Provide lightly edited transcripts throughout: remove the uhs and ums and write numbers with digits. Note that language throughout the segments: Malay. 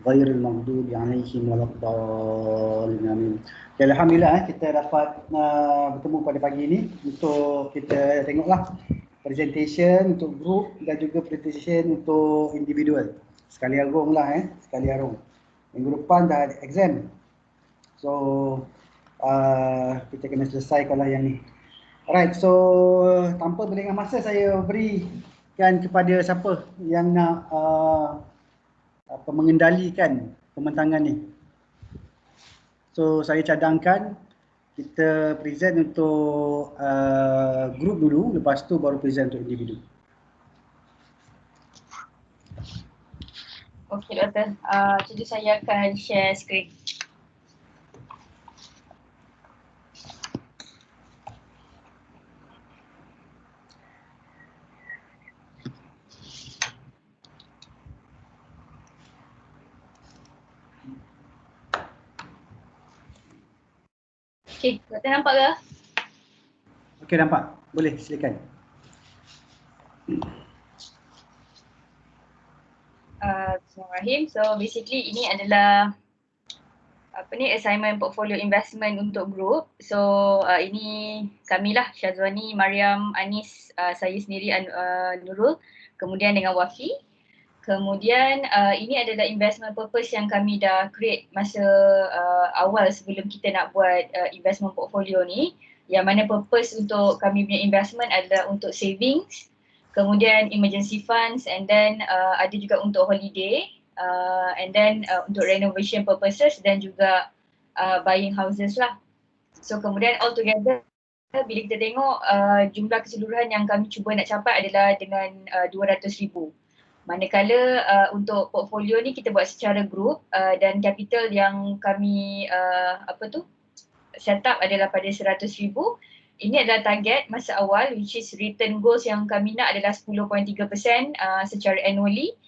ghairil maghdubi alaihim waladdallin. Amin. Okay, alhamdulillah kita dapat bertemu pada pagi ini untuk kita tengoklah presentation untuk group dan juga presentation untuk individual. Sekali arung lah sekali arung. Minggu depan dah ada exam. So kita kena selesaikanlah yang ni. Alright, so tanpa berlengah masa saya berikan kepada siapa yang nak mengendalikan pembentangan ni. So saya cadangkan kita present untuk group dulu, lepas tu baru present untuk individu. Okey doktor, jadi saya akan share screen. Okey, doktor nampak ke? Okey, nampak. Boleh, silakan. Bismillahirrahmanirrahim. So basically ini adalah assignment portfolio investment untuk group. So ini kamilah, Syazwani, Mariam, Anis, saya sendiri Nurul, kemudian dengan Wafi. Kemudian ini adalah investment purpose yang kami dah create masa awal sebelum kita nak buat investment portfolio ni, yang mana purpose untuk kami punya investment adalah untuk savings, kemudian emergency funds, and then ada juga untuk holiday, and then untuk renovation purposes dan juga buying houses lah. So kemudian all together bila kita tengok jumlah keseluruhan yang kami cuba nak capai adalah dengan 200,000. Manakala untuk portfolio ni kita buat secara group dan capital yang kami set up adalah pada 100,000. Ini adalah target masa awal, which is return goals yang kami nak adalah 10.3% secara annually,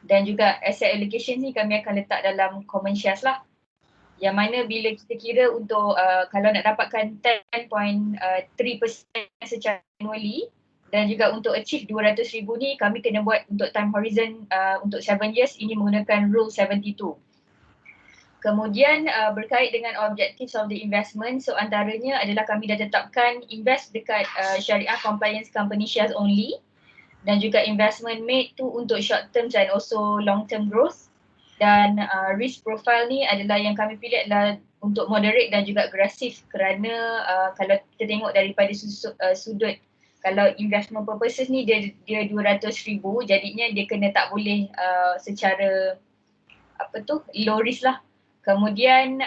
dan juga asset allocation ni kami akan letak dalam common shares lah, yang mana bila kita kira untuk kalau nak dapatkan 10.3% secara annually dan juga untuk achieve 200,000 ni kami kena buat untuk time horizon untuk 7 years, ini menggunakan rule 72. Kemudian berkait dengan objectives of the investment, so antaranya adalah kami dah tetapkan invest dekat syariah compliance company shares only, dan juga investment made tu untuk short term dan also long term growth. Dan risk profile ni adalah yang kami pilih adalah untuk moderate dan juga agresif, kerana kalau kita tengok daripada sudut kalau investment purposes ni dia 200,000, jadinya dia kena tak boleh secara low risk lah. Kemudian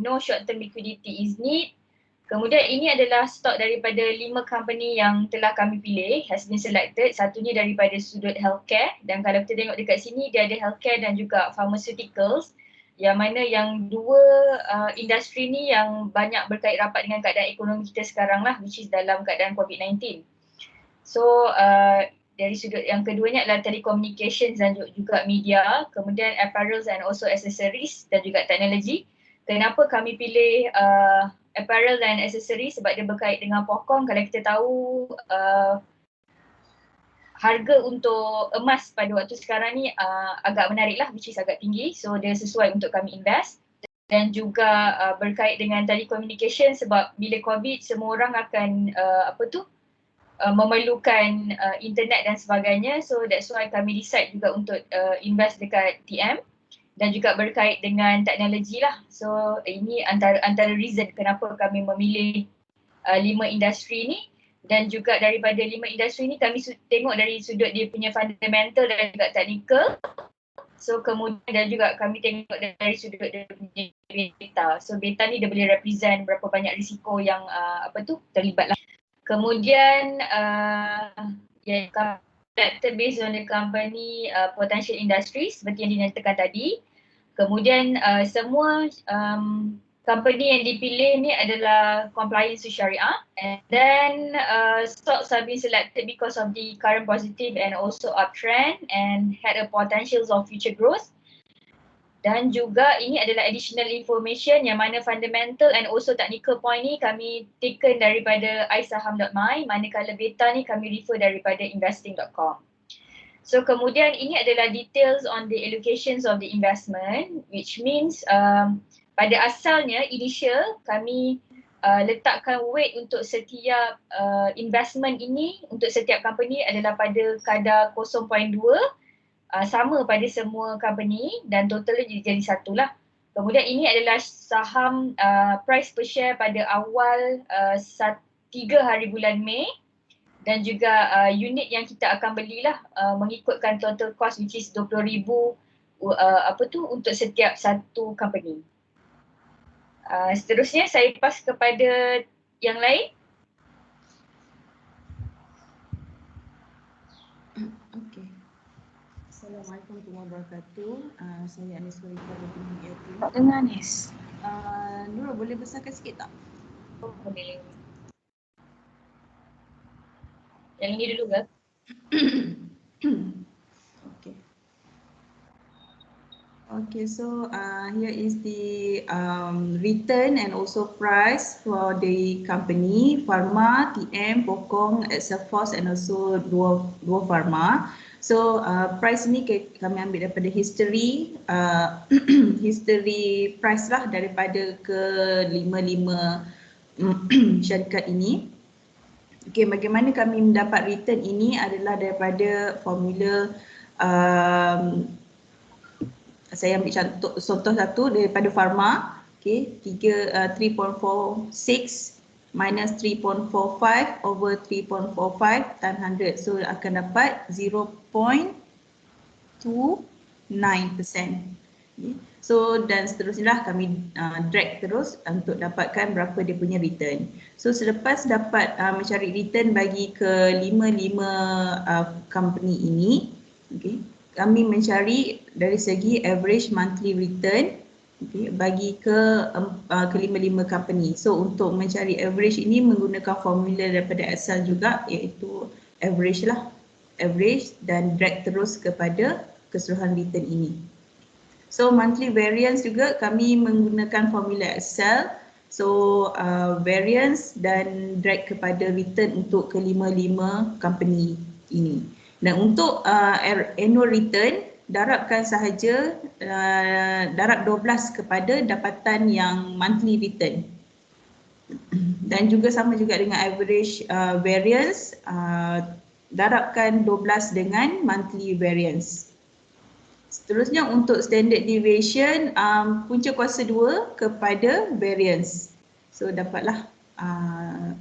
no short term liquidity is need. Kemudian ini adalah stok daripada 5 company yang telah kami pilih, has been selected. Satunya daripada sudut healthcare, dan kalau kita tengok dekat sini dia ada healthcare dan juga pharmaceuticals, yang mana yang dua industri ni yang banyak berkait rapat dengan keadaan ekonomi kita sekarang lah, which is dalam keadaan COVID-19. So dari sudut yang keduanya adalah telecommunications dan juga media, kemudian apparels and also accessories dan juga teknologi. Kenapa kami pilih apparel dan accessories? Sebab dia berkait dengan pokong. Kalau kita tahu harga untuk emas pada waktu sekarang ni agak menarik lah, which is agak tinggi, so dia sesuai untuk kami invest. Dan juga berkait dengan telecommunication, sebab bila COVID semua orang akan memerlukan internet dan sebagainya, so that's why kami decide juga untuk invest dekat TM. Dan juga berkait dengan teknologi lah, so ini antara reason kenapa kami memilih 5 industri ni. Dan juga daripada 5 industri ni kami tengok dari sudut dia punya fundamental dan juga technical. So kemudian dan juga kami tengok dari sudut dia punya beta. So beta ni dia boleh represent berapa banyak risiko yang terlibat lah. Kemudian selected based on the company potential industries seperti yang dinyatakan tadi. Kemudian semua company yang dipilih ni adalah compliance to Sharia, and then stocks have been selected because of the current positive and also uptrend and had a potential of future growth. Dan juga ini adalah additional information yang mana fundamental and also technical point ni kami taken daripada isaham.my, manakala beta ni kami refer daripada investing.com. So kemudian ini adalah details on the allocations of the investment, which means pada asalnya initial kami letakkan weight untuk setiap investment ini untuk setiap company adalah pada kadar 0.2, sama pada semua company dan totalnya jadi satu lah. Kemudian ini adalah saham price per share pada awal 3 hari bulan Mei. Dan juga unit yang kita akan belilah mengikutkan total cost which is 20,000 untuk setiap satu company. Seterusnya saya pass kepada yang lain. Okey. Assalamualaikum warahmatullahi wabarakatuh. Saya Anis Farika dari Airtel. Tak dengar Anis. Nurul boleh besarkan sikit tak? Oh, boleh. Yang ini dulu ke? Okay. Okay, so here is the return and also price for the company Pharma, TM, Pokong, Excelforce and also Dua Pharma. So price ni kami ambil daripada history history price lah daripada ke-5 syarikat ini. Okay, bagaimana kami mendapat return ini adalah daripada formula saya ambil contoh satu daripada Pharma. Okay, 3.46 minus 3.45 over 3.45 times 100. So akan dapat 0.29%. Okay. So dan seterusnya kami drag terus untuk dapatkan berapa dia punya return. So selepas dapat mencari return bagi ke-5 company ini, okay, kami mencari dari segi average monthly return, okay, bagi ke-5 company. So untuk mencari average ini menggunakan formula daripada Excel juga, iaitu average lah, average dan drag terus kepada keseluruhan return ini. So monthly variance juga kami menggunakan formula Excel. So variance dan drag kepada return untuk ke-5 company ini. Dan untuk annual return, darabkan sahaja darab 12 kepada dapatan yang monthly return. Dan juga sama juga dengan average variance, darabkan 12 dengan monthly variance. Seterusnya untuk standard deviation, punca kuasa 2 kepada variance. So dapatlah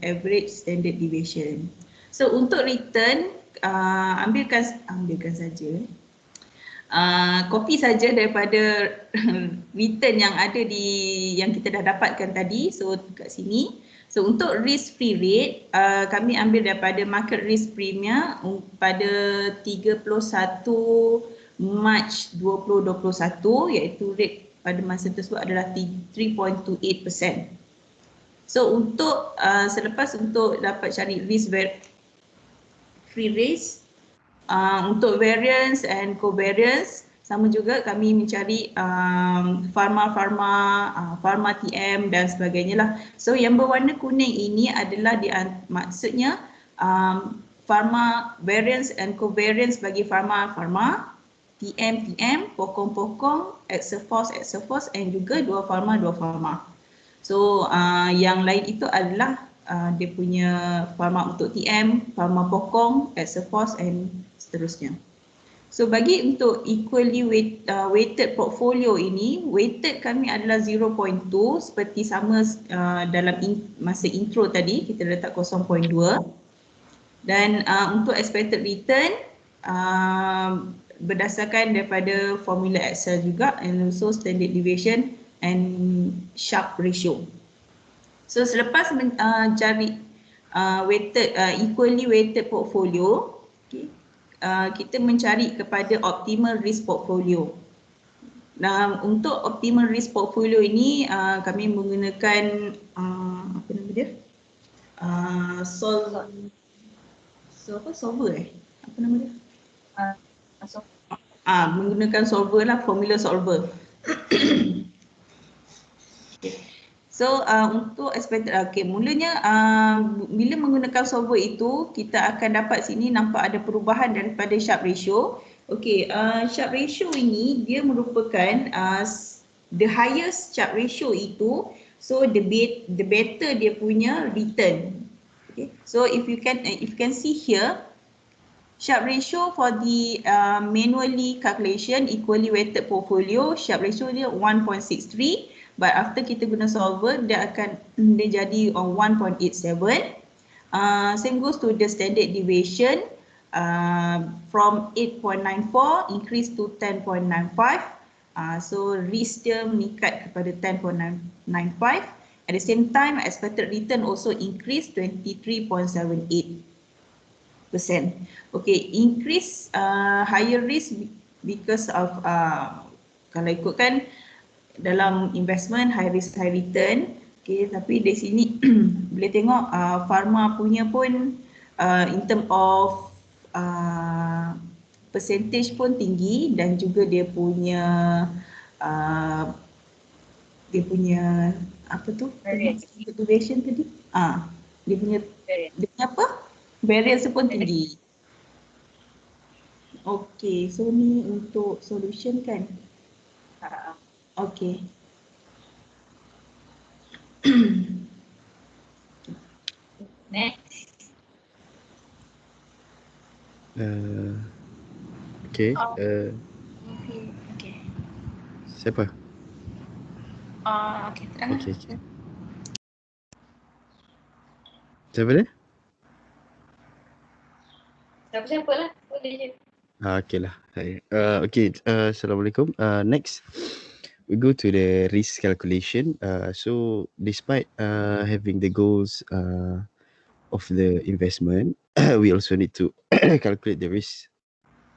average standard deviation. So untuk return, ambilkan saja. Copy saja daripada return yang ada yang kita dah dapatkan tadi. So kat sini. So untuk risk free rate, kami ambil daripada market risk premium pada 31 Mac 2021, iaitu rate pada masa tersebut adalah 3.28%. So untuk selepas untuk dapat cari risk free risk, untuk variance and covariance sama juga kami mencari pharma TM dan sebagainya lah. So yang berwarna kuning ini adalah maksudnya pharma variance and covariance bagi pharma TM, Pokong, Excelforce and juga Dua Pharma. So yang lain itu adalah dia punya pharma untuk TM, pharma Pokong, Excelforce and seterusnya. So bagi untuk equally weighted portfolio ini, weighted kami adalah 0.2 seperti sama dalam masa intro tadi, kita letak 0.2. Dan untuk expected return, berdasarkan daripada formula Excel juga and also standard deviation and Sharpe ratio. So selepas mencari equally weighted portfolio, okay, kita mencari kepada optimal risk portfolio. Nah, untuk optimal risk portfolio ini kami menggunakan apa nama dia? Solver. Apa nama dia? Menggunakan solver lah, formula solver. Okay. So untuk expected, mulanya bila menggunakan solver itu kita akan dapat sini nampak ada perubahan daripada Sharpe ratio. Sharpe ratio ini dia merupakan the highest Sharpe ratio itu, so the better dia punya return. So if you can see here, Sharpe ratio for the manually calculation equally weighted portfolio, Sharpe ratio dia 1.63. But after kita guna solver, dia jadi 1.87. Same goes to the standard deviation from 8.94 increase to 10.95. So risk dia meningkat kepada 10.95. At the same time, expected return also increase 23.78%. Increase higher risk because of kalau ikutkan dalam investment high risk high return, tapi di sini boleh tengok pharma punya pun in term of percentage pun tinggi, dan juga dia punya apa tu duration tadi, dia punya apa, variance pun tinggi. So ni untuk solution kan. Next. Okay. Siapa? Terang. Okay. Siapa dia? Siapa lah, boleh je. Okay lah. Assalamualaikum. Next, we go to the risk calculation. So despite having the goals of the investment, we also need to calculate the risk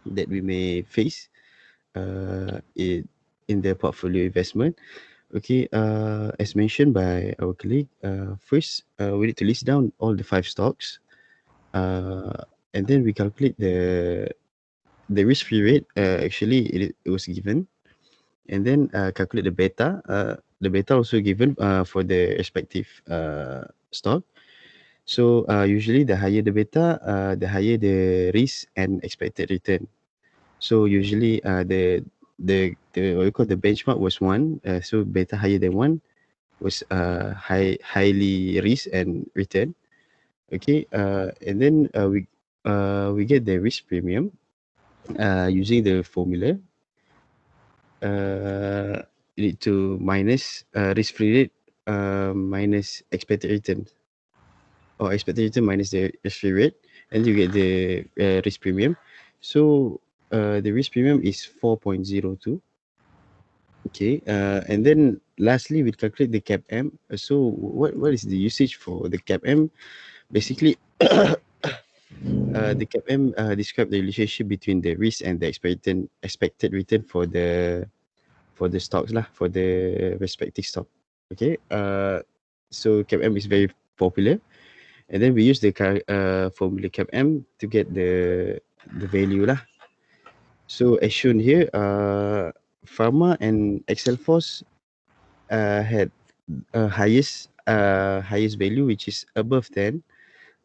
that we may face in the portfolio investment. As mentioned by our colleague, first we need to list down all the 5 stocks, and then we calculate the risk-free rate. Actually, it was given, and then calculate the beta. The beta also given for the respective stock. So usually the higher the beta, the higher the risk and expected return. So usually the what we call the benchmark was 1, so beta higher than 1 was highly risk and return. And then we get the risk premium using the formula. You need to minus risk-free rate minus expected return, or expected return minus the risk-free rate, and you get the risk premium. So the risk premium is 4.02. And then lastly, we calculate the CAPM. So what is the usage for the CAPM? Basically, the CAPM describe the relationship between the risk and the expected return for the stocks lah, for the respective stock. So CAPM is very popular, and then we use the formula CAPM to get the value lah. So as shown here, Pharma and Excelforce had highest value, which is above 10,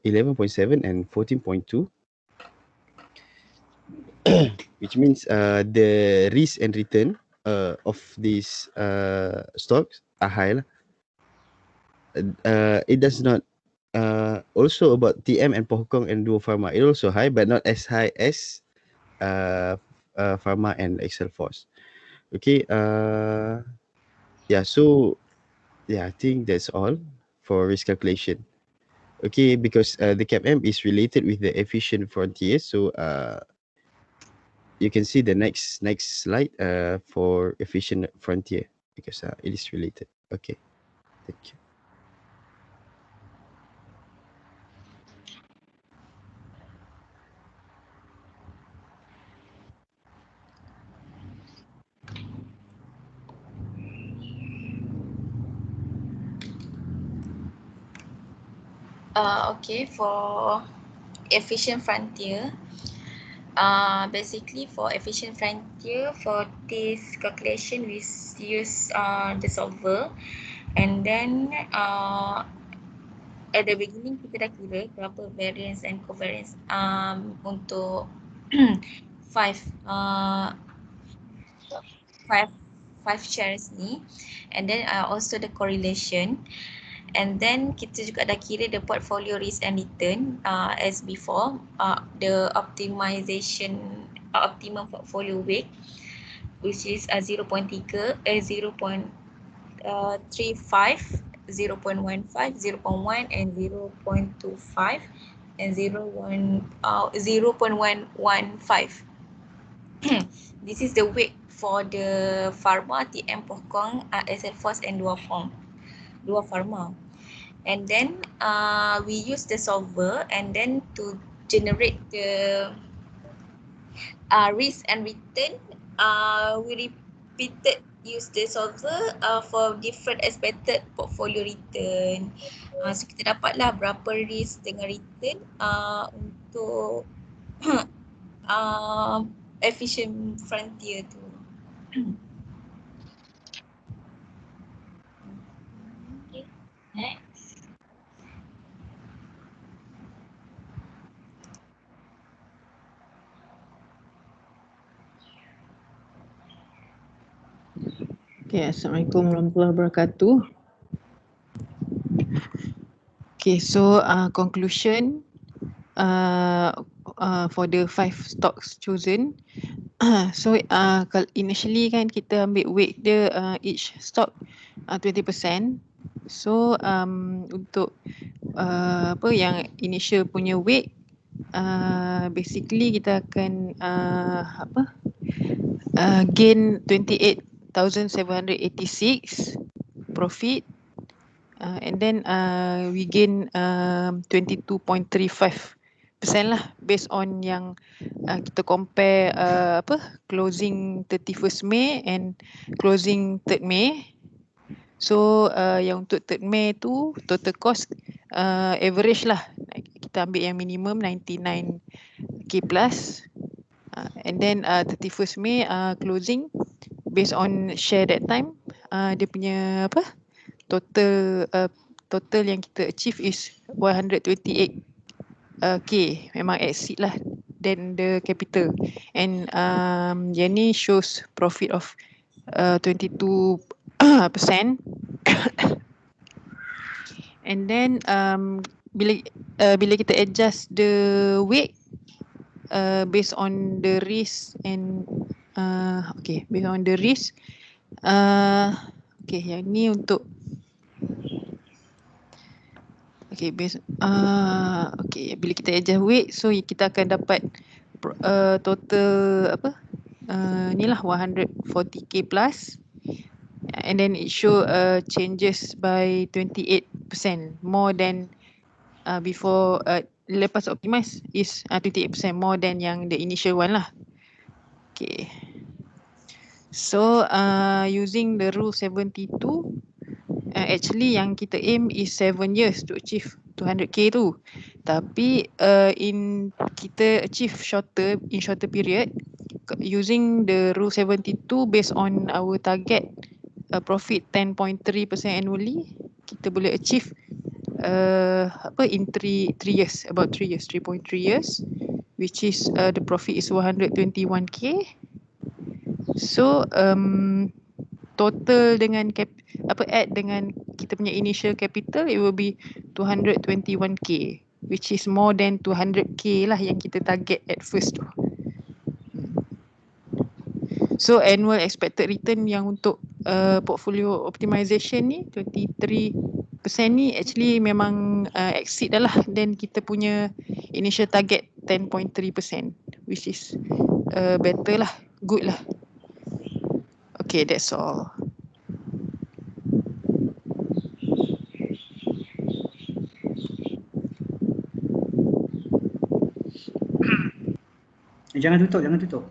11.7 and 14.2, which means the risk and return of these stocks are high. It does not also about TM and Pohokong and Duo Pharma. It also high, but not as high as Pharma and Excelforce. I think that's all for risk calculation. Because the CAPM is related with the efficient frontier. So you can see the next slide for efficient frontier, because it is related. Thank you. For efficient frontier, basically for efficient frontier, for this calculation we use the solver. And then at the beginning kita dah kira berapa variance and covariance untuk five shares ni, and then also the correlation, and then kita juga dah kira the portfolio risk and return as before, the optimization optimum portfolio weight which is 0.35, 0.15, 0.15, 0.1 and 0.25 and 0.115. This is the weight for the pharma, TM Pokong, SL-FOS and Dua Pharma. And then we use the solver and then to generate the risk and return, we repeated use the solver for different expected portfolio return. So kita dapatlah berapa risk dengan return untuk efficient frontier tu. Okay, next. Okay, Assalamualaikum warahmatullahi wabarakatuh. Okay, so conclusion for the 5 stocks chosen. So initially kan kita ambil weight dia each stock 20%. So untuk apa yang initial punya weight, basically kita akan gain 28,786 profit, and then we gain 22.35% lah based on yang kita compare closing 31st May and closing 3rd May. So yang untuk 3rd May tu total cost average lah, kita ambil yang minimum 99k plus, and then 31st May closing based on share that time, dia punya total yang kita achieve is 128k, memang exceed lah then the capital, and yang ni shows profit of 22%. And then bila kita adjust the weight based on the risk and based on the risk, yang ni untuk bila kita adjust weight, so kita akan dapat total ni lah 140k plus, and then it show changes by 28%, more than before, lepas optimize is 28% more than yang the initial one lah. Okay, so using the rule 72, actually yang kita aim is 7 years to achieve 200k tu, tapi kita achieve in shorter period using the rule 72 based on our target profit 10.3% annually. Kita boleh achieve in 3 years, about 3 years, 3.3 years, which is the profit is 121k. So total dengan add dengan kita punya initial capital, it will be 221k, which is more than 200k lah yang kita target at first tu. So annual expected return yang untuk portfolio optimization ni 23% ni actually memang exceed dah lah then kita punya initial target 10.3%, which is better lah, good lah. Okay, that's all. Jangan tutup.